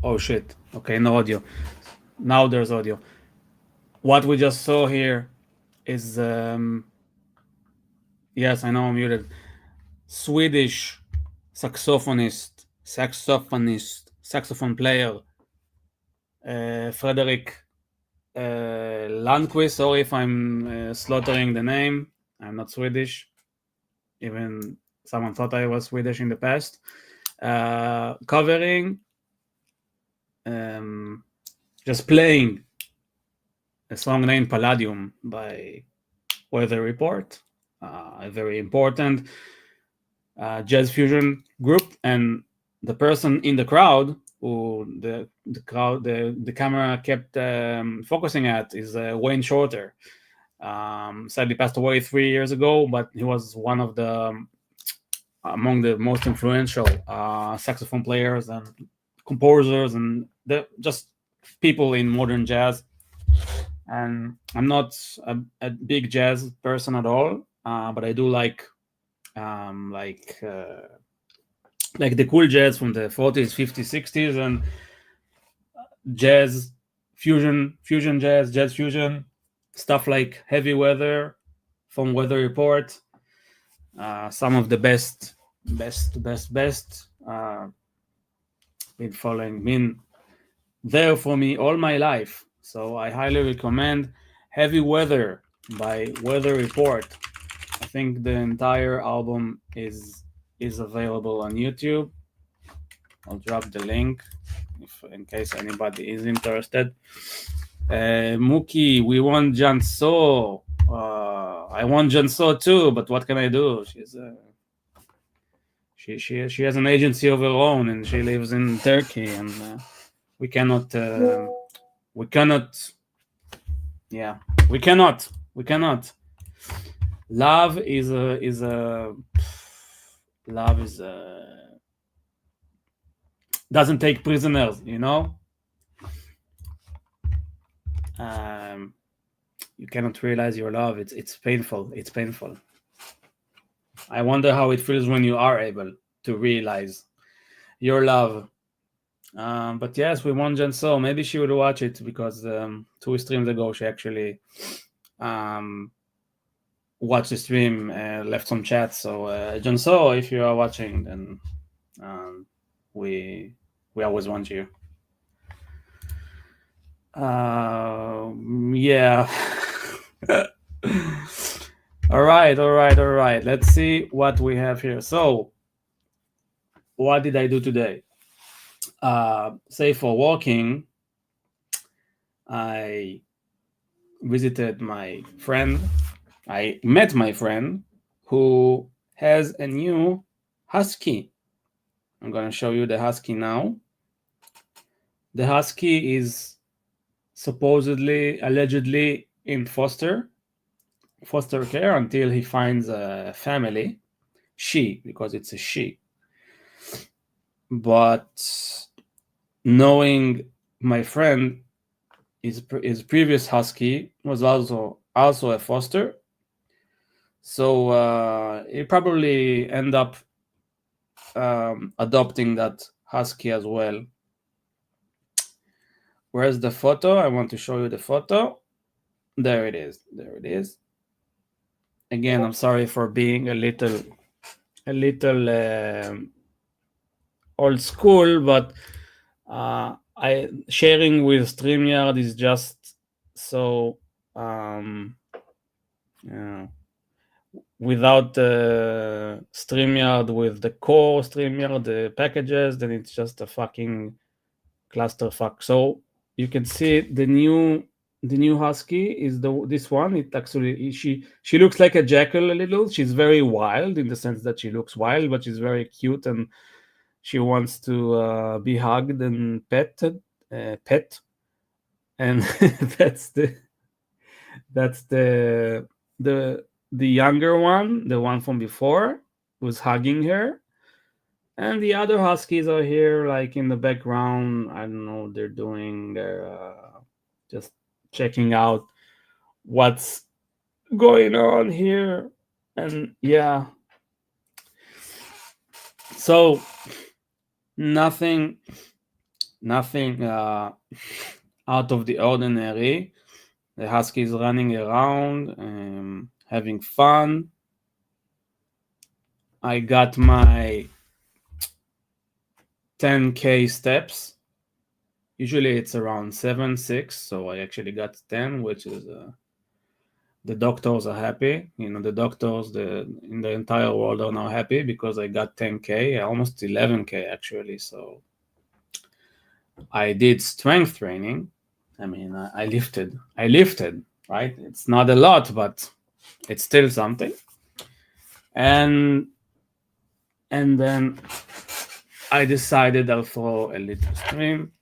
Oh shit. Okay, no audio. Now there's audio. What we just saw here is yes, I know I'm muted. Swedish saxophone player, Frederick Landquist. Sorry if I'm slaughtering the name. I'm not Swedish. Even someone thought I was Swedish in the past. Covering, just playing a song named Palladium by Weather Report, a very important jazz fusion group, and the person in the crowd who the camera kept focusing at is Wayne Shorter. Sadly passed away 3 years ago, but he was one of the among the most influential saxophone players and composers and just people in modern jazz. And I'm not a big jazz person at all, but I do like the cool jazz from the 40s, 50s, 60s, and jazz fusion jazz fusion stuff like Heavy Weather from Weather Report. Some of the best been there for me all my life. So I highly recommend Heavy Weather by Weather Report. I think the entire album is available on YouTube. I'll drop the link in case anybody is interested. Mookie, we want Janso. I want Janso too, but what can I do? She has an agency of her own, and she lives in Turkey, and we cannot. Love is doesn't take prisoners, you know. You cannot realize your love. It's painful. It's painful. I wonder how it feels when you are able to realize your love. But yes, we want Janso. Maybe she would watch it because 2 streams ago she actually watched the stream, left some chat. So Janso, if you are watching, then we always want you. Yeah. All right. Let's see what we have here. So, what did I do today? Say for walking, I visited my friend. I met my friend who has a new husky. I'm going to show you the husky now. The husky is allegedly in foster care until he finds a family. Because it's a she. But knowing my friend, his previous husky was also a foster, so he probably end up adopting that husky as well. Where's the photo? I want to show you the photo. There it is. Again, I'm sorry for being a little old school, but I sharing with StreamYard is just so without the StreamYard, with the core StreamYard, the packages, then it's just a fucking clusterfuck. So you can see the new husky is this one. It actually she looks like a jackal a little. She's very wild in the sense that she looks wild, but she's very cute and she wants to be hugged and pet, and that's the younger one, the one from before, who's hugging her, and the other huskies are here, like in the background. I don't know what they're doing. They're just checking out what's going on here, and yeah. So nothing Nothing out of the ordinary. The husky is running around, having fun. I got my 10K steps. Usually it's around 7, 6, so I actually got 10, which is the doctors are happy. The doctors in the entire world are now happy because I got 10K, almost 11K actually. So I did strength training. I mean, I lifted, right? It's not a lot, but it's still something. And then I decided I'll throw a little stream.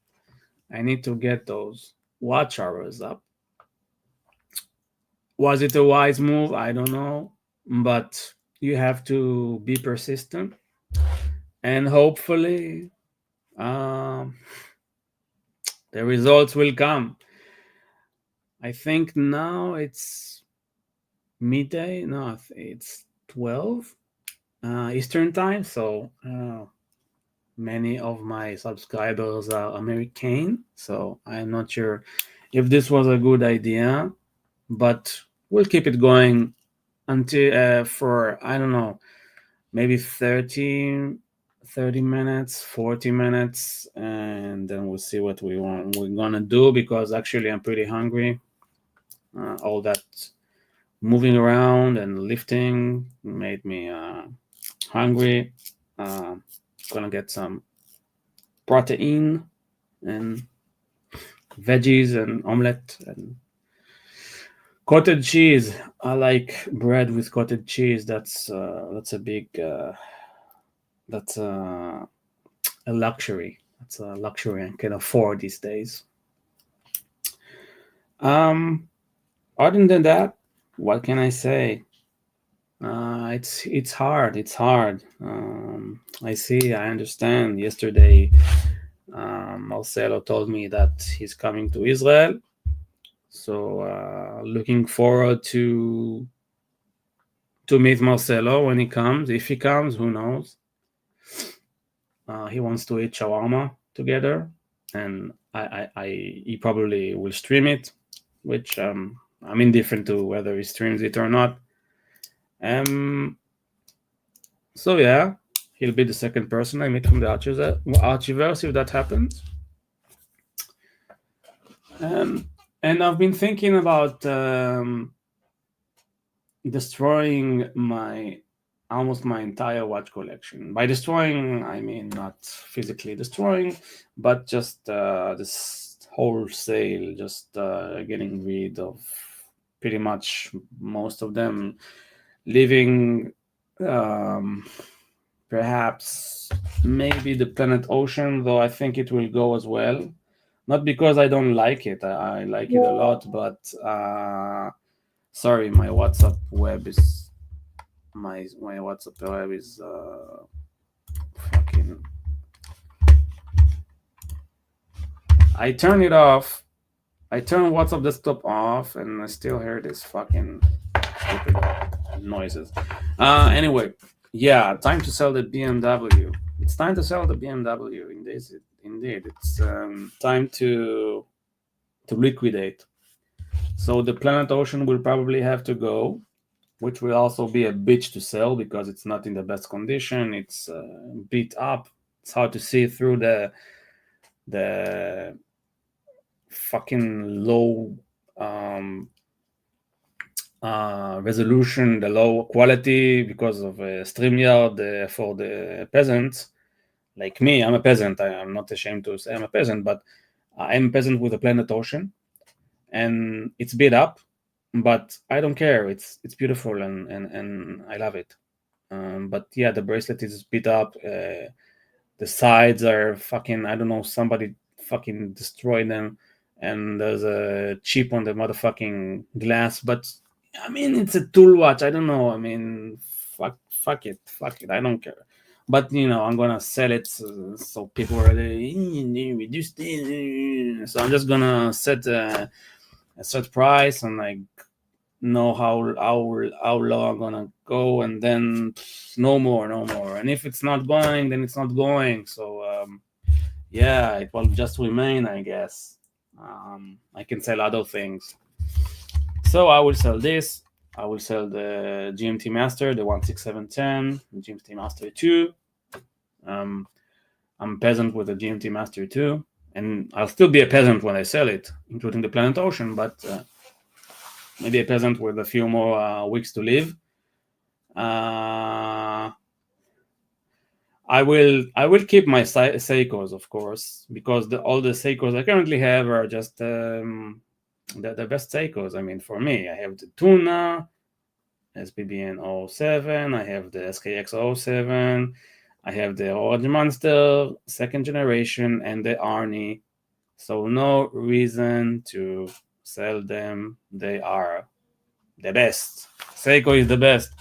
I need to get those watch hours up. Was it a wise move? I don't know, but you have to be persistent, and hopefully the results will come. I think now it's midday. No, it's 12 Eastern time, so many of my subscribers are American, so I'm not sure if this was a good idea, but we'll keep it going until for, I don't know, maybe 30 minutes, 40 minutes, and then we'll see what we're gonna do, because actually I'm pretty hungry. All that moving around and lifting made me hungry. Gonna get some protein and veggies and omelette and cottage cheese. I like bread with cottage cheese. That's a big that's a luxury. That's a luxury I can afford these days. Other than that, what can I say? It's hard. It's hard. I understand. Yesterday, Marcelo told me that he's coming to Israel, so looking forward to meet Marcelo when he comes. If he comes, who knows? He wants to eat shawarma together, and he probably will stream it, which I'm indifferent to whether he streams it or not. So yeah, he'll be the second person I meet from the Archiverse if that happens. And I've been thinking about destroying almost my entire watch collection. By destroying, I mean not physically destroying, but just this wholesale, just getting rid of pretty much most of them, leaving perhaps maybe the Planet Ocean, though I think it will go as well. Not because I don't like it, I like it a lot, but sorry, my WhatsApp web is fucking. I turn it off. I turn WhatsApp desktop off, and I still hear this fucking stupid noises. Anyway, yeah, time to sell the BMW. It's time to sell the BMW. Indeed, it's time to liquidate. So the Planet Ocean will probably have to go, which will also be a bitch to sell because it's not in the best condition. It's beat up. It's hard to see through the fucking low resolution, the low quality because of StreamYard for the peasants like me. I'm a peasant. I'm not ashamed to say I'm a peasant, but I'm a peasant with a Planet Ocean, and it's beat up, but I don't care. It's beautiful and I love it. But yeah, the bracelet is beat up. The sides are fucking, I don't know, somebody fucking destroyed them, and there's a chip on the motherfucking glass. But I mean, it's a tool watch. I don't know. I mean, fuck it. I don't care. But I'm gonna sell it so people are reduce this. So I'm just gonna set a set price and like know how low I'm gonna go, and then no more. And if it's not going, then it's not going. So Yeah, it will just remain, I guess. I can sell other things. So I will sell this. I will sell the GMT Master, the 16710, GMT Master 2. Um, I'm a peasant with the GMT Master 2, and I'll still be a peasant when I sell it, including the Planet Ocean, but maybe a peasant with a few more weeks to live. Uh, I will keep my Seikos, of course, because all the Seikos I currently have are just the best Seikos. I mean, for me, I have the Tuna, SBBN 07, I have the SKX 07, I have the Orange Monster, second generation, and the Arnie. So no reason to sell them. They are the best. Seiko is the best.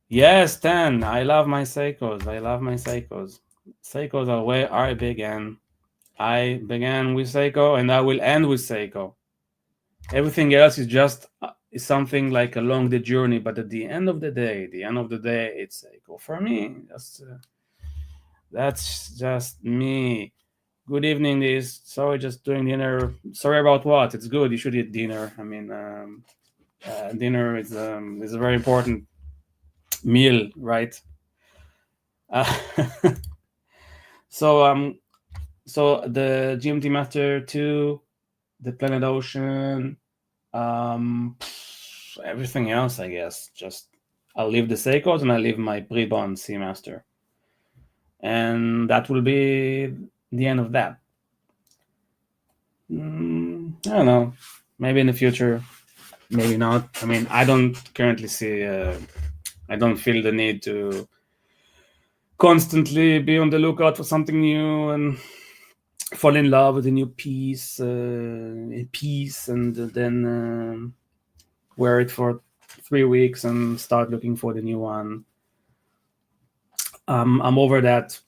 Yes, 10. I love my Seikos. I love my Seikos. Seikos are where I began. I began with Seiko and I will end with Seiko. Everything else is just is something like along the journey, but at the end of the day, it's Seiko. For me, that's just me. Good evening is sorry, just doing dinner. Sorry about what? It's good. You should eat dinner. I mean, dinner is a very important meal, right? Uh, so so the GMT Master 2, the Planet Ocean, um, everything else, I guess. Just I'll leave the Seikos and I'll leave my pre-bond Seamaster, and that will be the end of that. I don't know. Maybe in the future, maybe not. I mean, I don't currently see. I don't feel the need to constantly be on the lookout for something new and fall in love with a new piece, and then wear it for 3 weeks and start looking for the new one. I'm over that,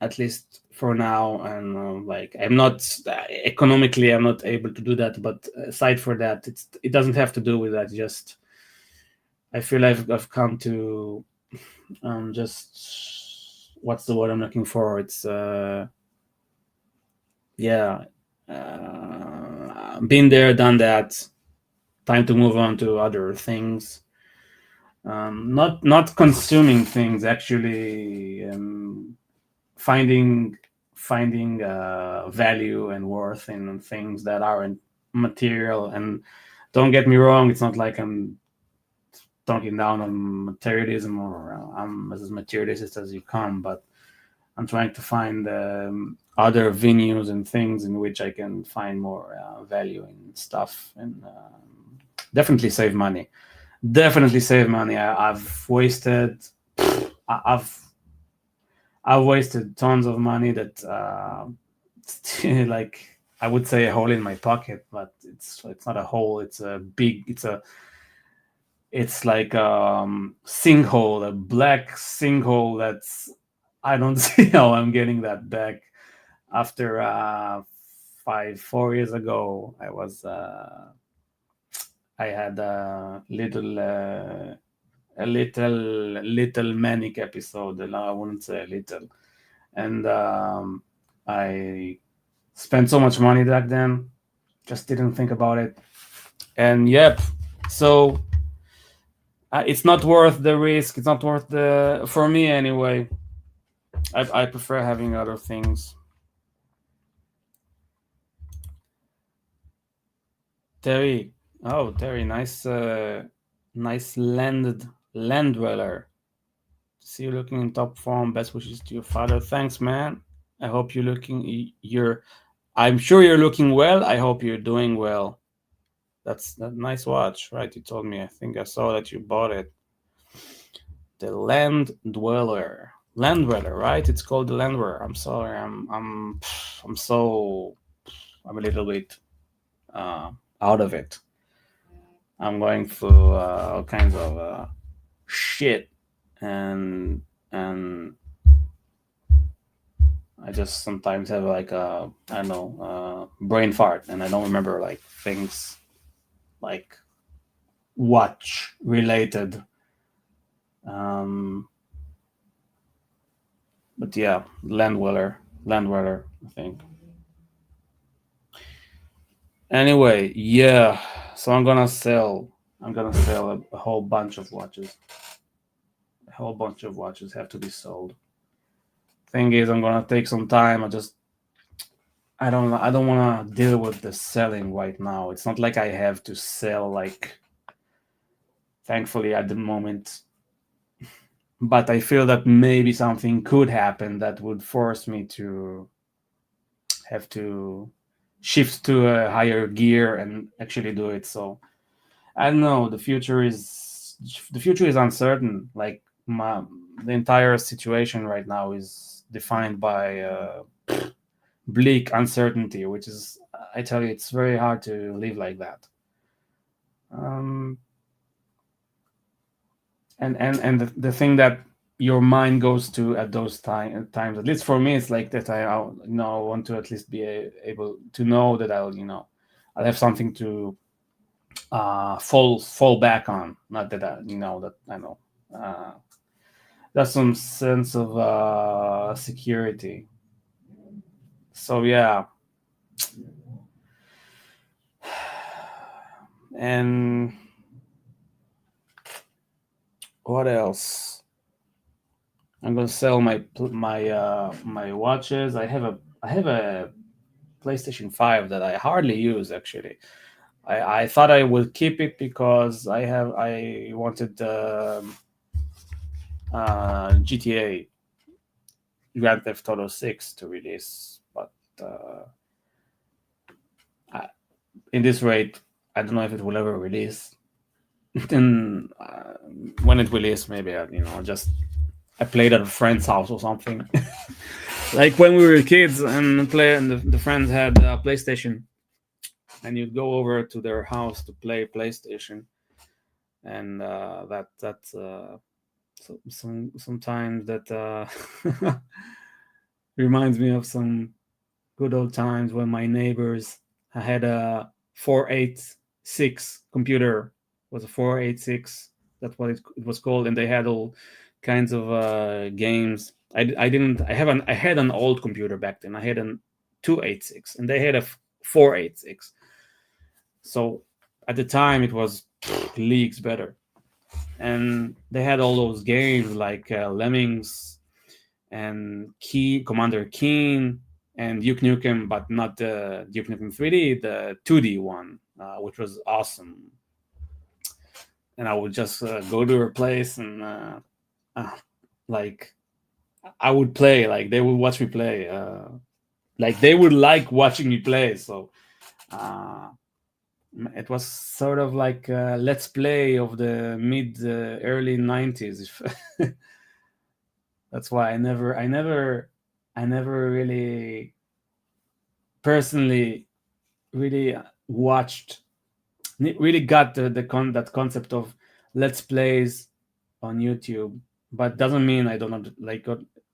at least for now, and like I'm not economically, I'm not able to do that. But aside for that, it doesn't have to do with that. Just I feel I've come to just what's the word I'm looking for? It's yeah, been there, done that. Time to move on to other things. Not consuming things, actually finding value and worth in things that aren't material. And don't get me wrong, it's not like I'm talking down on materialism or I'm as materialist as you come, but I'm trying to find other venues and things in which I can find more value in stuff, and definitely save money. Definitely save money. I've wasted. I've I've wasted tons of money that like I would say a hole in my pocket, but it's not a hole. It's a big. It's like sinkhole, a black sinkhole. That's I don't see how I'm getting that back. After 4 years ago, I had a little manic episode. I wouldn't say a little, and I spent so much money back then. Just didn't think about it, and yep. So it's not worth the risk. It's not worth the for me anyway. I prefer having other things. Terry, oh Terry, nice land dweller. See you looking in top form. Best wishes to your father. Thanks, man. I hope you're looking. I'm sure you're looking well. I hope you're doing well. That's a nice watch, right? You told me. I think I saw that you bought it. The land dweller, right? It's called the land dweller. I'm sorry. I'm a little bit out of it. I'm going through all kinds of shit, and I just sometimes have like a I don't know brain fart, and I don't remember like things like watch related. Um, but yeah, land dweller. Landwetter, I think. Anyway, yeah. So I'm gonna sell. I'm gonna sell a whole bunch of watches. A whole bunch of watches have to be sold. Thing is, I'm gonna take some time. I don't want to deal with the selling right now. It's not like I have to sell, like, thankfully at the moment, but I feel that maybe something could happen that would force me to have to shift to a higher gear and actually do it. So I don't know. The future is uncertain. Like, the entire situation right now is defined by bleak uncertainty, which is, I tell you, it's very hard to live like that. Um, and the thing that your mind goes to at those times, at least for me, it's like that. I want to at least be able to know that I'll have something to fall back on. Not that that I know. Uh, that's some sense of security. So yeah, and what else? I'm gonna sell my watches. I have a PlayStation 5 that I hardly use actually. I thought I would keep it because I wanted GTA Grand Theft Auto 6 to release, but uh, I, in this rate, I don't know if it will ever release. Then when it releases, maybe just I played at a friend's house or something. Like when we were kids and the friends had a PlayStation, and you'd go over to their house to play PlayStation, and sometimes that reminds me of some good old times when my neighbors had a 486 computer. It was a 486. That's what it was called, and they had all kinds of games. I didn't. I had an old computer back then. I had an 286, and they had a 486. So at the time, it was leagues better, and they had all those games like Lemmings and Commander Keen and Duke Nukem, but not the Duke Nukem 3D, the 2D one, which was awesome. And I would just go to her place and uh, like I would play, like they would watch me play, like they would like watching me play. So uh, it was sort of like a let's play of the mid early 90s. That's why I never really personally really watched, really got that concept of let's plays on YouTube. But doesn't mean I don't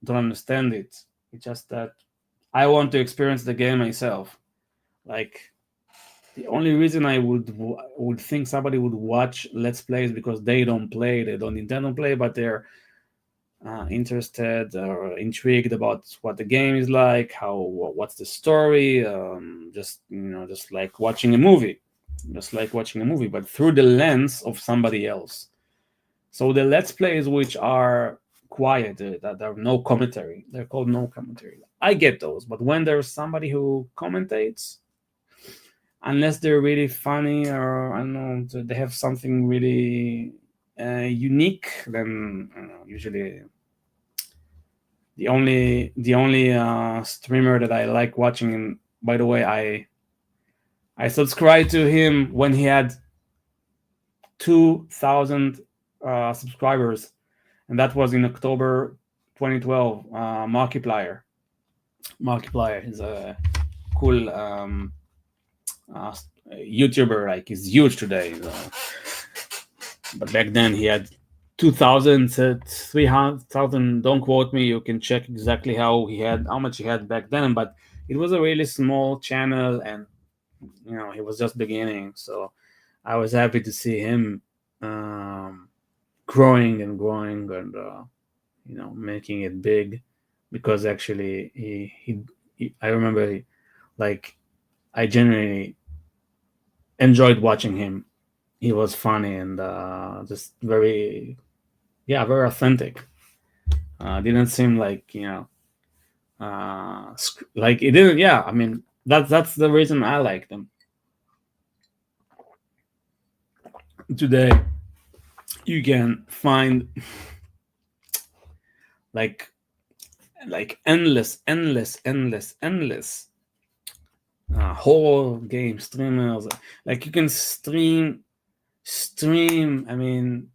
understand it. It's just that I want to experience the game myself. Like, the only reason I would think somebody would watch let's plays because they don't intend to play, but they're interested or intrigued about what the game is like, what's the story, just like watching a movie, but through the lens of somebody else. So the let's plays, which are quiet, that there are no commentary, they're called no commentary. I get those, but when there's somebody who commentates, unless they're really funny or I don't know, they have something really unique, then usually the only streamer that I like watching. And by the way, I subscribed to him when he had 2,000 subscribers, and that was in October 2012. Markiplier. Markiplier is a cool uh, YouTuber. Like, he's huge today. But back then he had 2,000, 300,000. Don't quote me. You can check exactly how much he had back then. But it was a really small channel, and he was just beginning. So I was happy to see him growing and growing and making it big. because actually I remember, like, I genuinely enjoyed watching him. He was funny and just very, yeah, very authentic. Didn't seem like, like it didn't. Yeah, I mean that's the reason I like them. Today, you can find like endless whole game streamers. Like you can stream. I mean,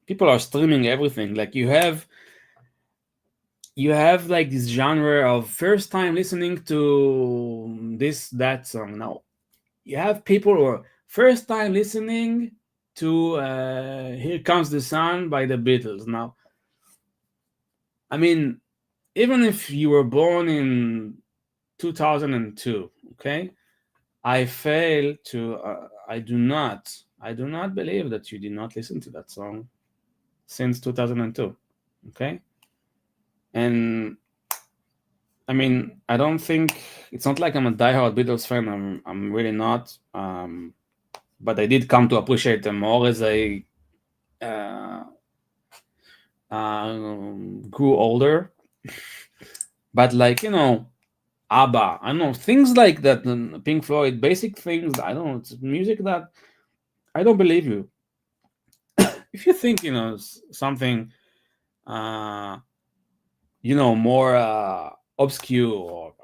people are streaming everything. Like you have like this genre of first time listening to this that song. Now you have people who are first time listening to Here Comes the Sun by the Beatles. Now, I mean, even if you were born in 2002, okay, I do not believe that you did not listen to that song since 2002, okay. And I mean, I don't think it's not like I'm a diehard Beatles fan. I'm really not. But I did come to appreciate them more as I uh, grew older. But like ABBA, I don't know, things like that, Pink Floyd, basic things. I don't know. It's music that I don't believe you. If you think something, uh, more obscure,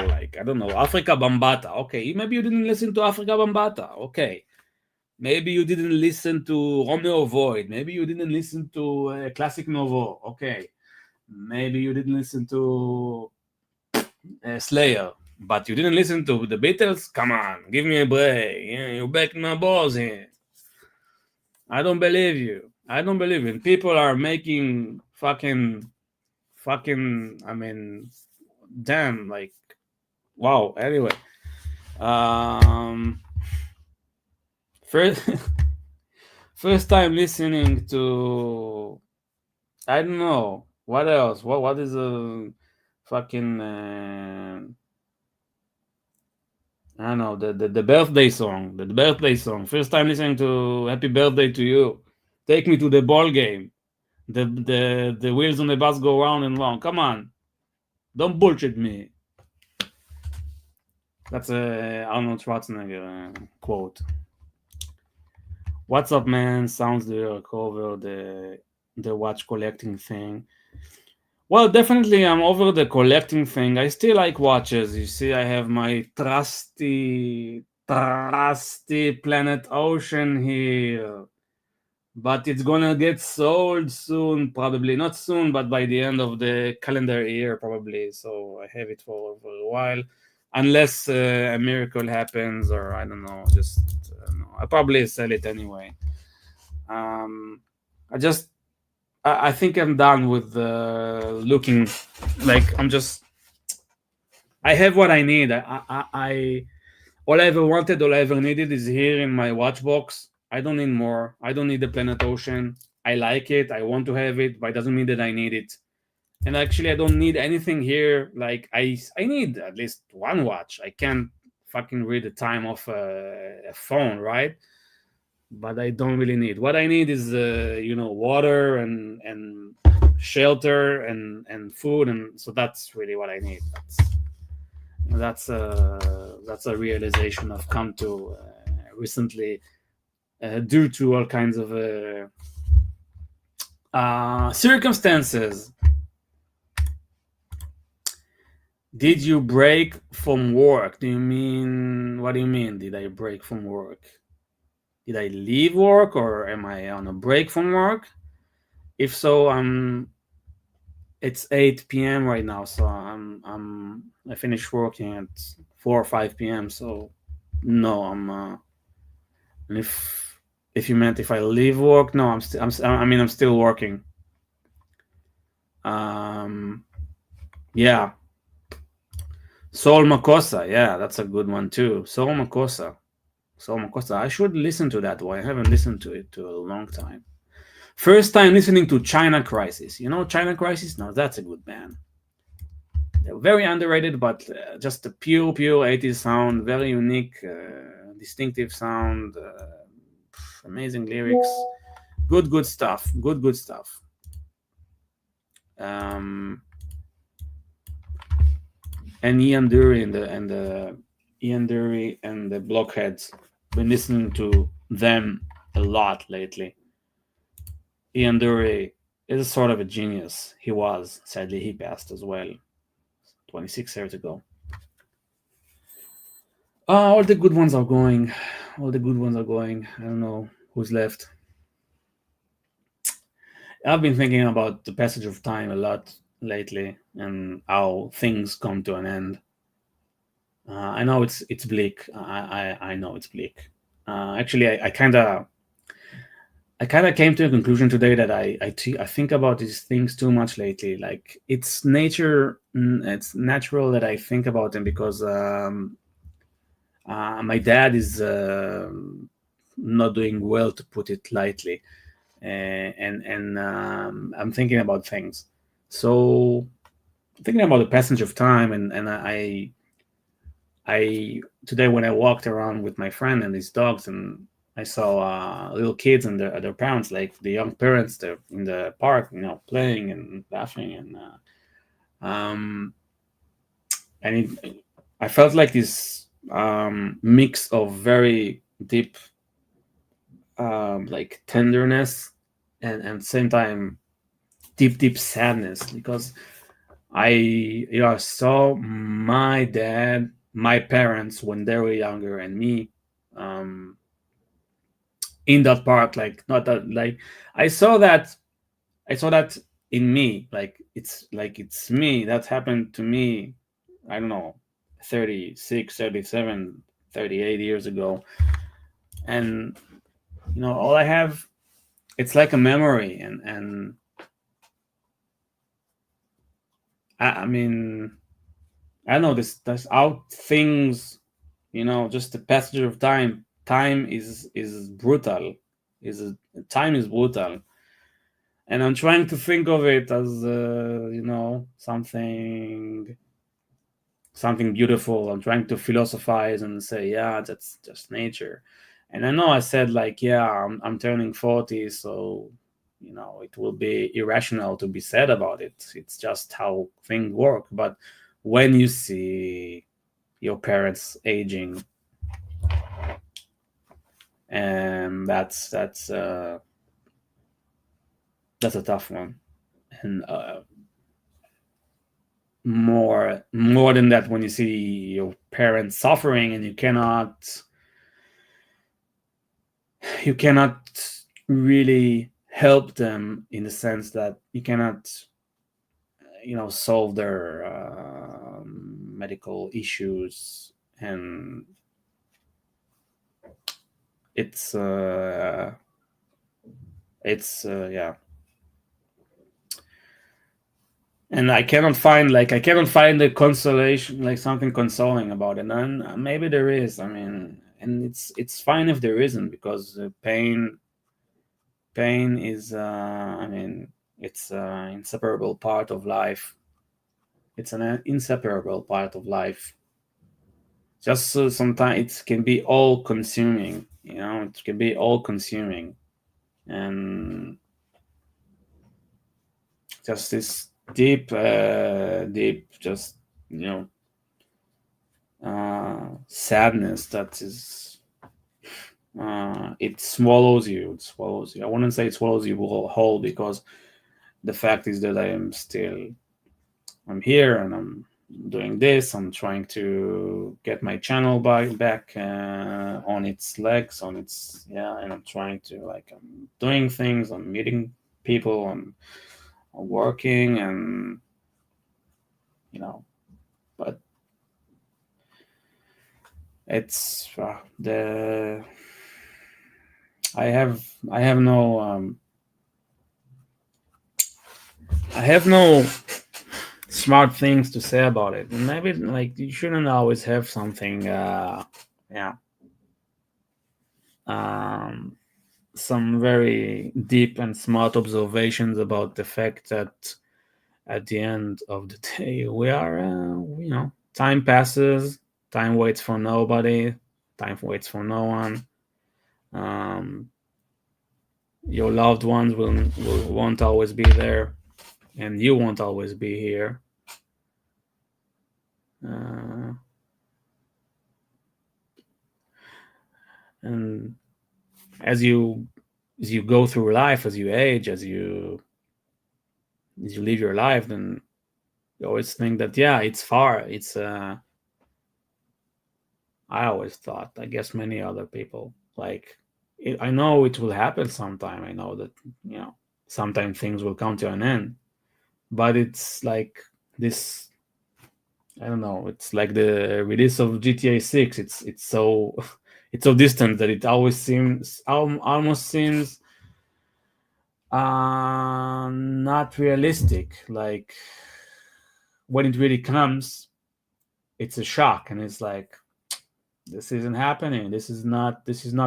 like I don't know, Africa Bambata. Okay, maybe you didn't listen to Africa Bambata. Okay, maybe you didn't listen to Romeo Void. Maybe you didn't listen to Classic Novo. Okay, maybe you didn't listen to Slayer, but you didn't listen to the Beatles. Come on, give me a break. Yeah, you're back my balls here. I don't believe you. I don't believe it. People are making fucking. I mean, damn. Like, wow. Anyway, first first time listening to, I don't know what else. What is a fucking I don't know, the birthday song. The birthday song. First time listening to Happy Birthday to You. Take me to the ball game. The wheels on the bus go round and round. Come on, don't bullshit me. That's a Arnold Schwarzenegger quote. What's up, man? Sounds the cover the watch collecting thing. Well, definitely, I'm over the collecting thing. I still like watches. You see, I have my trusty Planet Ocean here, but it's gonna get sold soon. Probably not soon, but by the end of the calendar year, probably. So I have it for a while, unless a miracle happens, or I don't know. Just no, I'll probably sell it anyway. I just I think I'm done with looking. Like I have what I need. I all I ever wanted, all I ever needed is here in my watch box. I don't need more. I don't need the Planet Ocean. I like it. I want to have it, but it doesn't mean that I need it. And actually, I don't need anything here. Like I need at least one watch. I can't fucking read the time off a phone, right? But I don't really need. What I need is water and shelter and food, and so that's really what I need. That's a realization I've come to recently due to all kinds of circumstances. Did you break from work? What do you mean? Did I break from work? Did I leave work or am I on a break from work? If so, it's 8 p.m. right now, so I finished working at 4 or 5 p.m. So no, and if you meant if I leave work, no, I'm still working. Yeah. Sol Makossa, yeah, that's a good one too. Sol Makossa. I should listen to that one. I haven't listened to it to a long time. First time listening to China Crisis. You know China Crisis? No, that's a good band. They're very underrated, but just a pure 80s sound, very unique, distinctive sound, amazing lyrics, good stuff, good stuff. And Ian Dury and the Blockheads. Been listening to them a lot lately. Ian Dury is a sort of a genius. He was. Sadly, he passed as well 26 years ago. All the good ones are going. All the good ones are going. I don't know who's left. I've been thinking about the passage of time a lot lately and how things come to an end. I know it's bleak. I know it's bleak. Actually, I kind of came to a conclusion today that I think about these things too much lately. Like it's nature, it's natural that I think about them because my dad is not doing well, to put it lightly, and I'm thinking about things. So thinking about the passage of time, and I today when I walked around with my friend and his dogs, and I saw little kids and their parents, like the young parents, they're in the park, playing and laughing, and I felt like this mix of very deep, like tenderness, and same time deep sadness, because I saw my dad, my parents when they were younger, and me in that park. Like not that, like I saw that in me. Like it's me that happened to me. I don't know, 36, 37, 38 years ago, and all I have, it's like a memory, and I mean, I don't know, this how things, just the passage of time. Time is brutal. Time is brutal, and I'm trying to think of it as something beautiful. I'm trying to philosophize and say, yeah, that's just nature. And I know I said, like, yeah, I'm turning 40, so it will be irrational to be sad about it. It's just how things work. But when you see your parents aging, and that's a tough one. And more than that, when you see your parents suffering and you cannot really help them, in the sense that you cannot solve their medical issues, and it's yeah. And I cannot find the consolation, like something consoling about it. And maybe there is. I mean, and it's fine if there isn't, because pain is, I mean, it's an inseparable part of life. It's an inseparable part of life. Just sometimes it can be all consuming. It can be all consuming, and just this deep, just sadness that is, it swallows you. I wouldn't say it swallows you whole, because the fact is that I'm here and I'm doing this. I'm trying to get my channel back on its legs, and I'm trying to, like, I'm doing things, I'm meeting people, I'm working, and but it's I have no smart things to say about it. And maybe, like, you shouldn't always have something some very deep and smart observations about the fact that at the end of the day, we are, time passes, time waits for nobody, time waits for no one. Um, your loved ones won't always be there, and you won't always be here. Uh, and as you go through life, as you age, as you live your life, then you always think that, yeah, it's far. It's I always thought, I guess many other people, like, I know it will happen sometime. I know that, sometime things will come to an end, but it's like this. I don't know. It's like the release of GTA 6. It's so it's so distant that it always seems almost seems not realistic. Like, when it really comes, it's a shock, and it's like, this isn't happening. This is not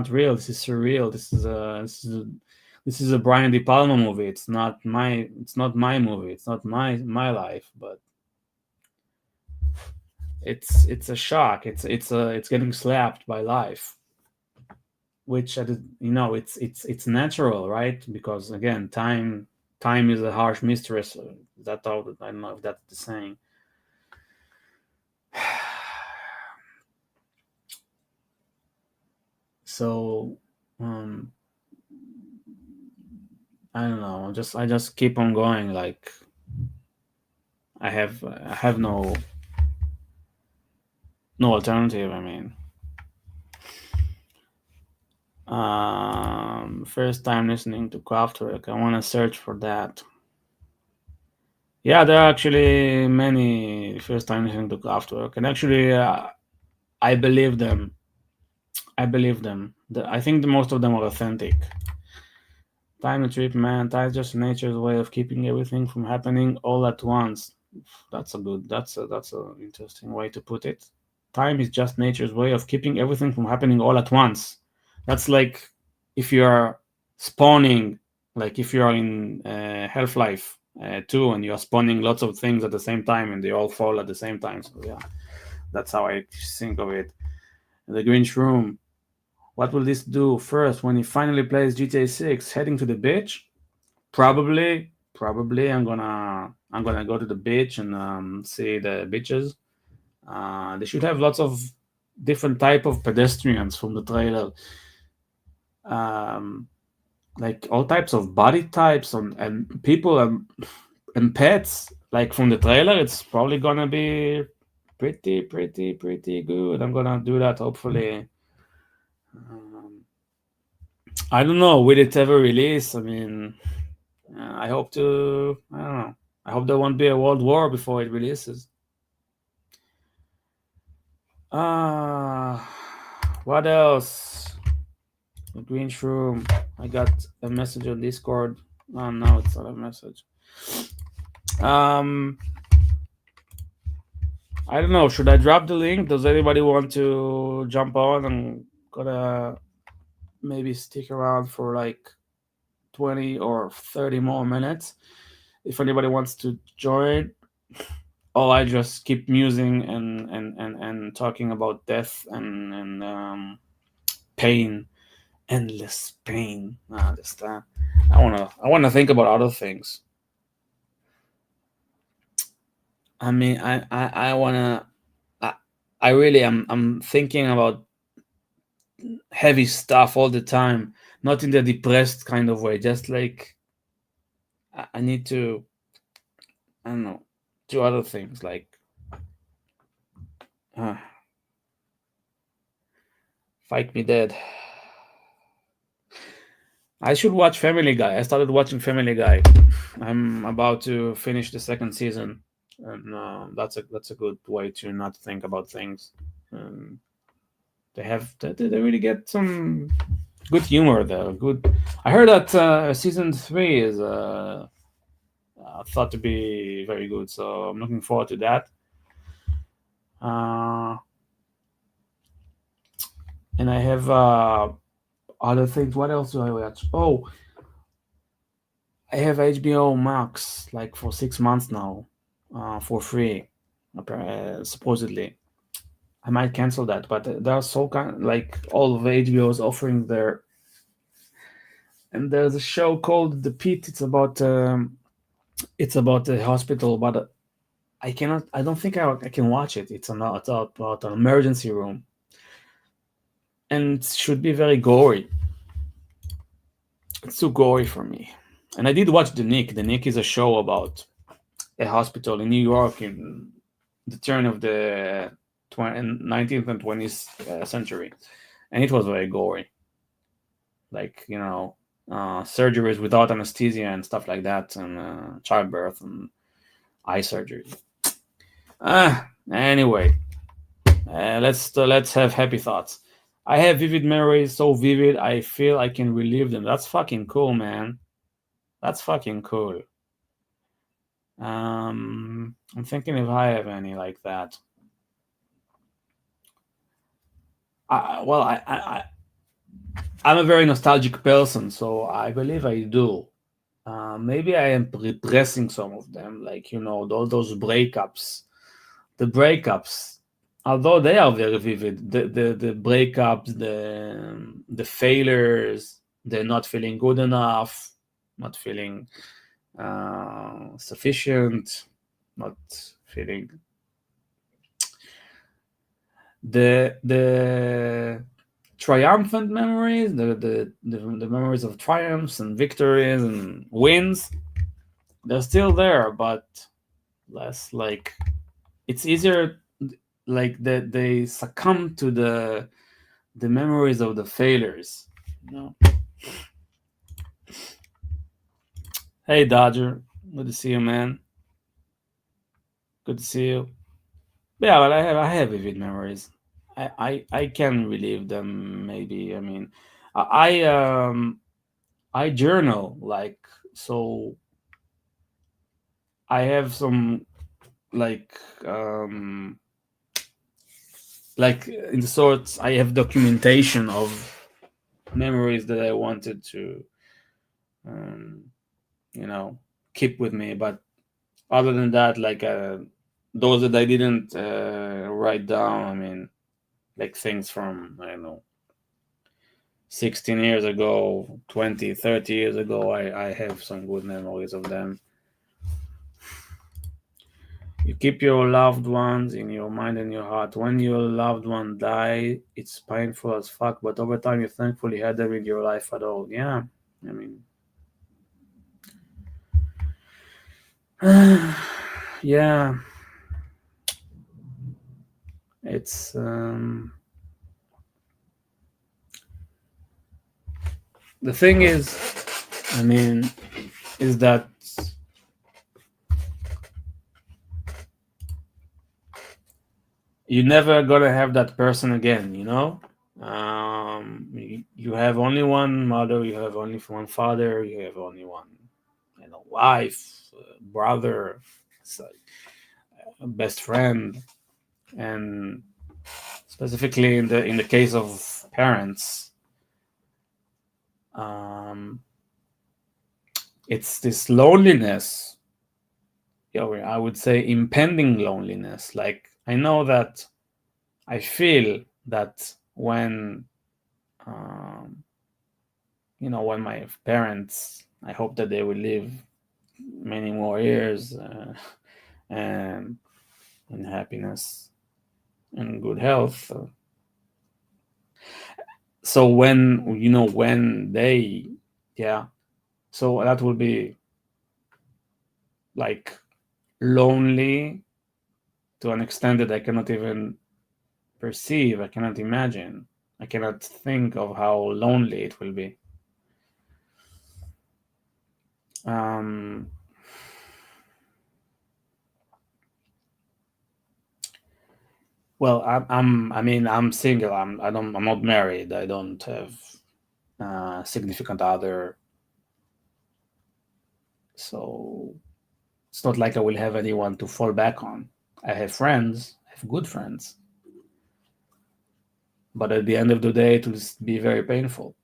real. This is surreal. This is a Brian De Palma movie. It's not my movie. It's not my life. But it's a shock. It's getting slapped by life, which, it's natural, right? Because, again, time is a harsh mistress. That all. I don't know if that's the saying. So, um, I don't know. I just keep on going. Like, I have no alternative. I mean, first time listening to Kraftwerk. I want to search for that. Yeah, there are actually many first time listening to Kraftwerk, and actually, I believe them. I believe them. I think the most of them are authentic. Time to trip, man. Time is just nature's way of keeping everything from happening all at once. That's a interesting way to put it. Time is just nature's way of keeping everything from happening all at once. That's like if you're spawning, like if you're in Half-Life 2 and you're spawning lots of things at the same time and they all fall at the same time. So yeah, that's how I think of it. The Grinch room. What will this do first when he finally plays GTA 6? Heading to the beach? Probably I'm gonna go to the beach and see the beaches. They should have lots of different type of pedestrians from the trailer, um, like all types of body types and people and pets. Like from the trailer, it's probably gonna be pretty good. I'm gonna do that hopefully. Um, I don't know. Will it ever release? I mean, I hope to. I don't know. I hope there won't be a world war before it releases. What else? The green shroom. I got a message on Discord. Oh no, it's not a message. I don't know. Should I drop the link? Does anybody want to jump on and gonna maybe stick around for like 20 or 30 more minutes? If anybody wants to join, or I just keep musing and talking about death and pain, endless pain. I wanna think about other things. I mean, I wanna. I really am. I'm thinking about heavy stuff all the time, not in the depressed kind of way. Just like I need to. I don't know. Do other things like uh, fight me dead. I should watch Family Guy. I started watching Family Guy. I'm about to finish the second season, and that's a good way to not think about things. Um, they really get some good humor there. Good. I heard that season 3 is thought to be very good, so I'm looking forward to that. Uh, and I have other things. What else do I watch? Oh, I have HBO Max like for 6 months now, for free, supposedly. I might cancel that, but there are so like all of HBO's offering there. And there's a show called The Pit. It's about a hospital, but I cannot. I don't think I can watch it. It's about an emergency room, and it should be very gory. It's too gory for me. And I did watch The Nick. The Nick is a show about a hospital in New York in the turn of the 19th and 20th century, and it was very gory. Like surgeries without anesthesia and stuff like that, and childbirth and eye surgery. Anyway, let's have happy thoughts. I have vivid memories, so vivid I feel I can relive them. That's fucking cool, man. That's fucking cool. I'm thinking if I have any like that. I'm a very nostalgic person, so I believe I do. Maybe I am repressing some of them, like those breakups. The breakups, although they are very vivid, the breakups, the failures, the not feeling good enough, not feeling sufficient, not feeling the triumphant memories, the memories of triumphs and victories and wins. They're still there, but less like it's easier, like that they succumb to the memories of the failures. Hey Dodger, good to see you, man. Good to see you. Yeah, but I have vivid memories. I can relive them. Maybe, I mean, I journal, like, so I have some like um like in the sorts, I have documentation of memories that I wanted to um keep with me, but other than that, like those that I didn't write down, I mean, like things from, I don't know, 16 years ago, 20, 30 years ago, I have some good memories of them. You keep your loved ones in your mind and your heart. When your loved one die, it's painful as fuck, but over time you thankfully had them in your life at all. Yeah, I mean, yeah, it's the thing is, I mean, is that you're never gonna have that person again, you have only one mother, you have only one father, you have only one wife, brother, so, best friend. And specifically in the case of parents, it's this loneliness, I would say impending loneliness. Like, I know that I feel that when when my parents, I hope that they will live many more years, and in happiness and good health. So when they, yeah, so that will be like lonely to an extent that I cannot even perceive, I cannot imagine, I cannot think of how lonely it will be. Well, I'm single. I'm not married. I don't have a significant other. So it's not like I will have anyone to fall back on. I have friends. I have good friends. But at the end of the day, it will be very painful.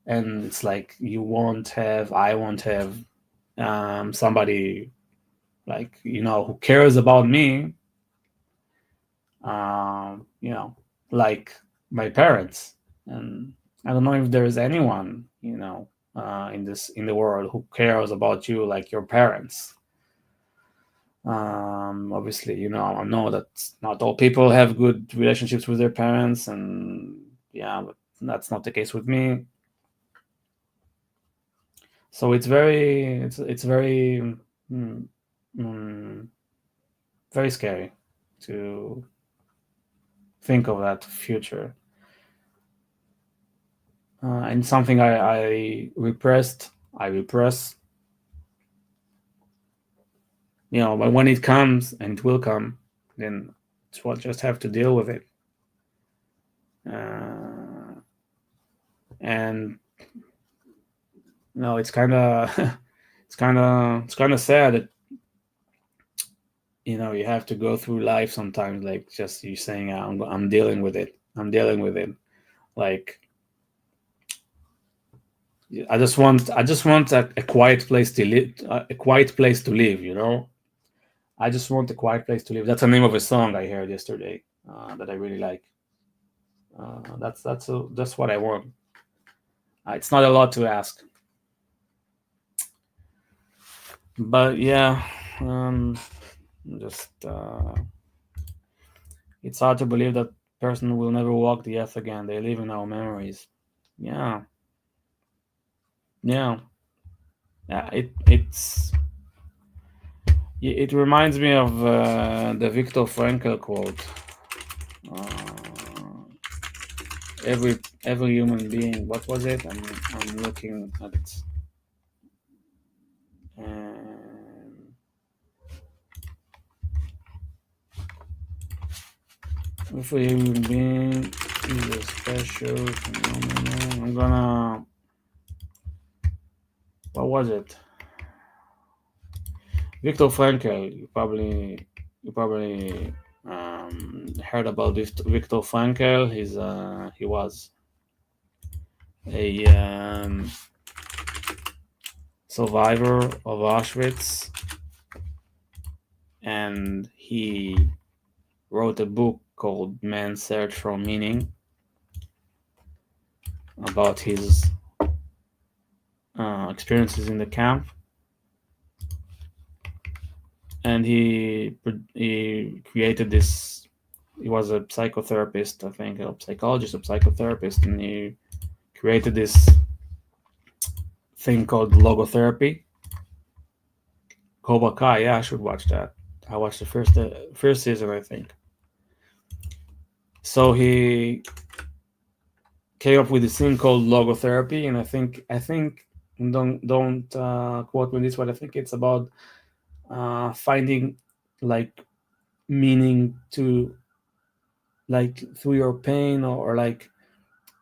and it's like I won't have somebody like who cares about me, like my parents. And I don't know if there's anyone in the world who cares about you like your parents. Obviously, I know that not all people have good relationships with their parents, and yeah, but that's not the case with me. So it's very mm, mm, very scary to think of that future, and something I repressed. I repress, but when it comes, and it will come, then we'll just have to deal with it. And it's kind of it's kind of sad that you have to go through life sometimes, like just you saying, I'm dealing with it. I'm dealing with it. Like I just want a quiet place to live. A quiet place to live. I just want a quiet place to live. That's the name of a song I heard yesterday that I really like. That's what I want. It's not a lot to ask, but yeah, just it's hard to believe that person will never walk the earth again. They live in our memories. Yeah, yeah, yeah. It reminds me of the Viktor Frankl quote. Uh, every human being. What was it? I'm looking at it. Every human being is a special phenomenon. I'm gonna. What was it? Viktor Frankl. You probably heard about Viktor Frankl. He was a survivor of Auschwitz, and he wrote a book called Man's Search for Meaning about his experiences in the camp. And he created this. He was a psychotherapist, I think, a psychologist, a psychotherapist, and he created this thing called logotherapy. Cobra Kai, yeah, I should watch that. I watched the first season, I think. So he came up with this thing called logotherapy, and I think don't quote me this, but I think it's about finding like meaning to, like, through your pain, or like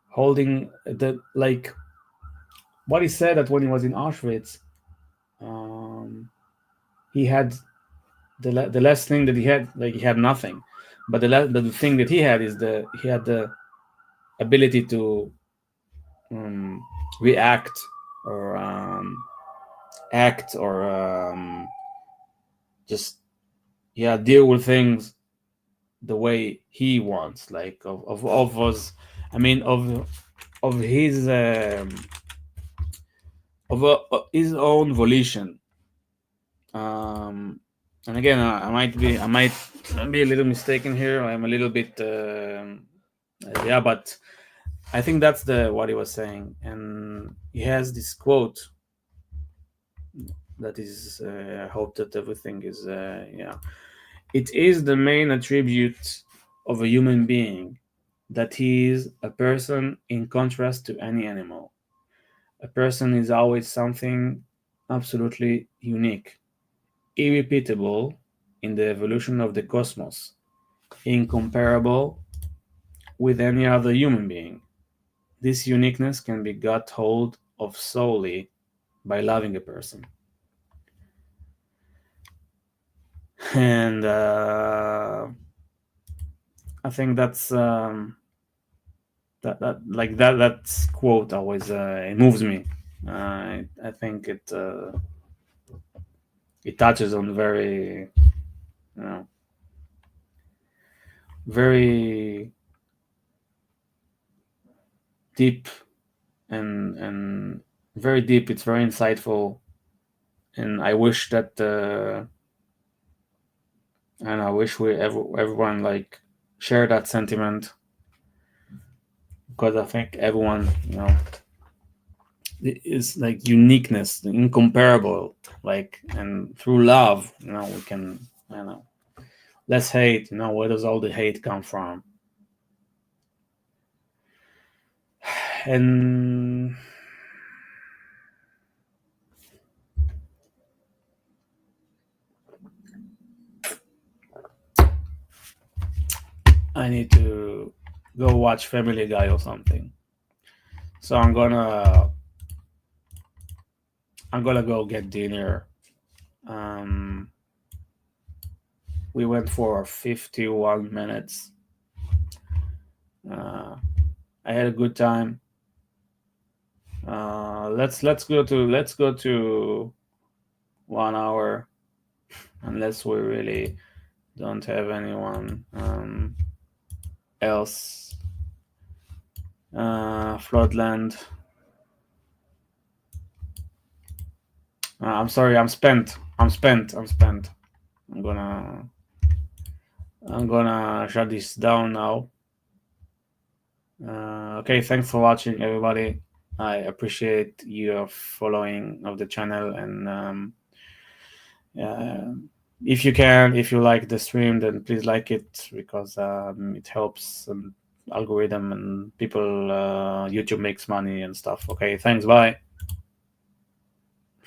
holding the, like, what he said, that when he was in Auschwitz, he had the last thing that he had, like, he had nothing, but the thing that he had is he had the ability to react, or act, or just, yeah, deal with things the way he wants, like of us, I mean, of his his own volition. And again, I might be a little mistaken here. I'm a little bit yeah, but I think that's what he was saying. And he has this quote that is, I hope that everything is, yeah, it is the main attribute of a human being that he is a person in contrast to any animal. A person is always something absolutely unique, irrepeatable in the evolution of the cosmos, incomparable with any other human being. This uniqueness can be got hold of solely by loving a person. And I think that quote always it moves me. I think it touches on very, you know, very deep and very deep. It's very insightful, and I wish that and I wish everyone like share that sentiment, because I think everyone, is like uniqueness, incomparable, like, and through love, we can, less hate. Where does all the hate come from? And I need to go watch Family Guy or something. So I'm gonna go get dinner. We went for 51 minutes. I had a good time. Let's go to 1 hour, unless we really don't have anyone else. Floodland. I'm sorry. I'm spent. I'm gonna shut this down now. Okay, thanks for watching, everybody. I appreciate your following of the channel, and if you like the stream, then please like it, because it helps algorithm and people. YouTube makes money and stuff. Okay, thanks. Bye.